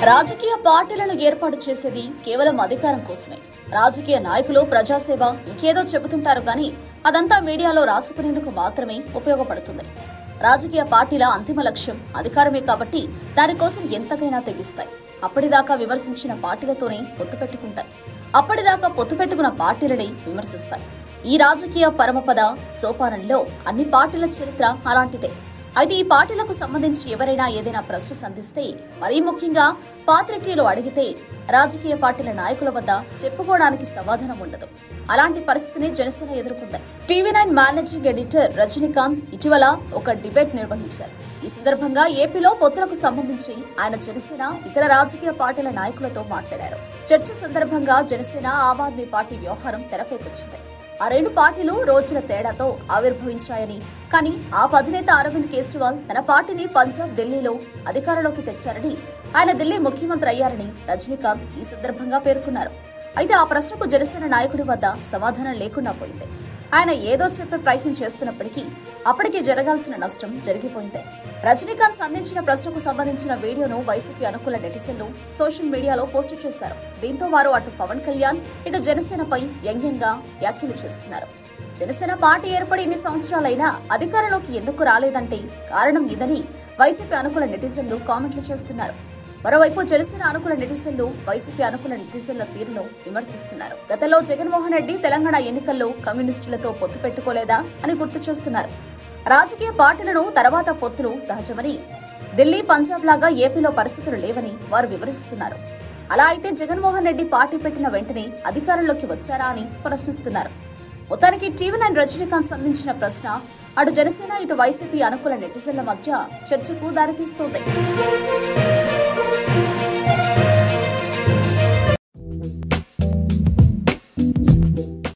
రాజకీయ పార్టీలను ఏర్పాటు చేసేది కేవలం అధికారం కోసమే. రాజకీయ నాయకులు ప్రజాసేవ ఇంకేదో చెబుతుంటారు కానీ అదంతా మీడియాలో రాసుకునేందుకు మాత్రమే ఉపయోగపడుతుంది. రాజకీయ పార్టీల అంతిమ లక్ష్యం అధికారమే కాబట్టి దానికోసం ఎంతకైనా తెగిస్తాయి. అప్పటిదాకా విమర్శించిన పార్టీలతోనే పొత్తు పెట్టుకుంటాయి. అప్పటిదాకా పొత్తు పెట్టుకున్న పార్టీలనే విమర్శిస్తాయి. ఈ రాజకీయ పరమపద సోపానంలో అన్ని పార్టీల చరిత్ర అలాంటిదే. అయితే ఈ పార్టీలకు సంబంధించి ఎవరైనా ఏదైనా ప్రశ్న సంధిస్తే, మరీ ముఖ్యంగా పాత్రికేయులు అడిగితే రాజకీయ పార్టీల నాయకుల వద్ద చెప్పుకోవడానికి సమాధానం ఉండదు. అలాంటి పరిస్థితిని జనసేన ఎదుర్కొంది. టీవీ9 మేనేజింగ్ ఎడిటర్ రజనీకాంత్ ఇటీవల ఒక డిబేట్ నిర్వహించారు. ఈ సందర్భంగా ఏపీలో పొత్తులకు సంబంధించి ఆయన జనసేన ఇతర రాజకీయ పార్టీల నాయకులతో మాట్లాడారు. చర్చ సందర్భంగా జనసేన ఆమ్ ఆద్మీ పార్టీ వ్యవహారం తెరపైకొచ్చింది. ఆ రెండు పార్టీలు రోజుల తేడాతో ఆవిర్భవించాయని, కానీ ఆ అధినేత అరవింద్ కేజ్రీవాల్ తన పార్టీని పంజాబ్, ఢిల్లీలో అధికారంలోకి తెచ్చారని, ఆయన ఢిల్లీ ముఖ్యమంత్రి అయ్యారని రజనీకాంత్ ఈ సందర్భంగా పేర్కొన్నారు. అయితే ఆ ప్రశ్నకు జనసేన నాయకుడి వద్ద సమాధానం లేకుండా పోయింది. ఆయన ఏదో చెప్పే ప్రయత్నం చేస్తున్నప్పటికీ అప్పటికే జరగాల్సిన నష్టం జరిగిపోయింది. రజనీకాంత్ సంధించిన ప్రశ్నకు సంబంధించిన వీడియోను వైసీపీ అనుకూల నెటిజన్లు సోషల్ మీడియాలో పోస్టు చేశారు. దీంతో వారు అటు పవన్ కళ్యాణ్, ఇటు జనసేనపై వ్యంగ్యంగా వ్యాఖ్యలు చేస్తున్నారు. జనసేన పార్టీ ఏర్పడి ఇన్ని సంవత్సరాలైనా అధికారంలోకి ఎందుకు రాలేదంటే కారణం ఇదని వైసీపీ అనుకూల నెటిజన్లు కామెంట్లు చేస్తున్నారు. మరోవైపు జనసేన అనుకూల నెటిజన్లు వైసీపీ అనుకూల నెటిజన్ల తీరును విమర్శిస్తున్నారు. గతంలో జగన్మోహన్ రెడ్డి తెలంగాణ ఎన్నికల్లో కమ్యూనిస్టులతో పొత్తు పెట్టుకోలేదా అని గుర్తు చేస్తున్నారు. రాజకీయ పార్టీలను తర్వాత పొత్తులు సహజమని, ఢిల్లీ, పంజాబ్ లాగా ఏపీలో పరిస్థితులు లేవని వారు వివరిస్తున్నారు. అలా అయితే జగన్మోహన్ రెడ్డి పార్టీ పెట్టిన వెంటనే అధికారంలోకి వచ్చారా అని ప్రశ్నిస్తున్నారు. మొత్తానికి టీవీ9 రజనీకాంత్ సంధించిన ప్రశ్న అటు జనసేన, ఇటు వైసీపీ అనుకూల నెటిజన్ల మధ్య చర్చకు దారితీస్తోంది.